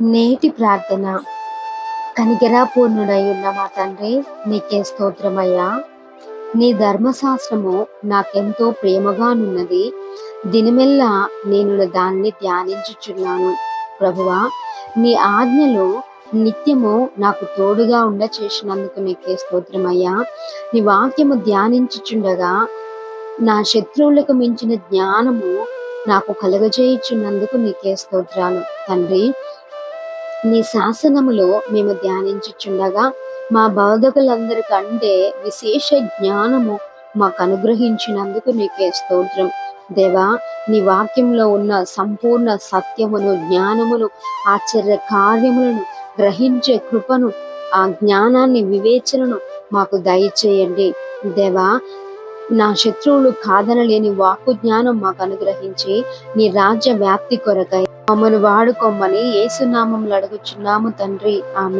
నేటి ప్రార్థన. కనికరాపూర్ణుడై ఉన్న మా తండ్రి, నీకే స్తోత్రమయ్యా. నీ ధర్మశాస్త్రము నాకెంతో ప్రేమగానున్నది. దినమెల్లా నేను దాన్ని ధ్యానించుచున్నాను. ప్రభువా, నీ ఆజ్ఞలు నిత్యము నాకు తోడుగా చేసినందుకు నీకే స్తోత్రమయ్యా. నీ వాక్యము ధ్యానించుచుండగా నా శత్రువులకు మించిన జ్ఞానము నాకు కలుగజేయుచున్నందుకు నీకే స్తోత్రాలు తండ్రి. నీ శాసనములో మేము ధ్యానించుచుండగా మా బోధకులందరికంటే విశేష జ్ఞానము మాకు అనుగ్రహించినందుకు నీకే స్తోత్రం దేవా. నీ వాక్యంలో ఉన్న సంపూర్ణ సత్యమును, జ్ఞానమును, ఆశ్చర్య కార్యములను గ్రహించే కృపను, ఆ జ్ఞానాన్ని, వివేచనను మాకు దయచేయండి దేవా. నా శత్రువులు కాదనలేని వాక్కు జ్ఞానం మాకు అనుగ్రహించి నీ రాజ్య వ్యాప్తి కొరకై మమ్మను వాడుకోమని యేసు నామములో అడుగుచున్నాము తండ్రి. ఆమేన్.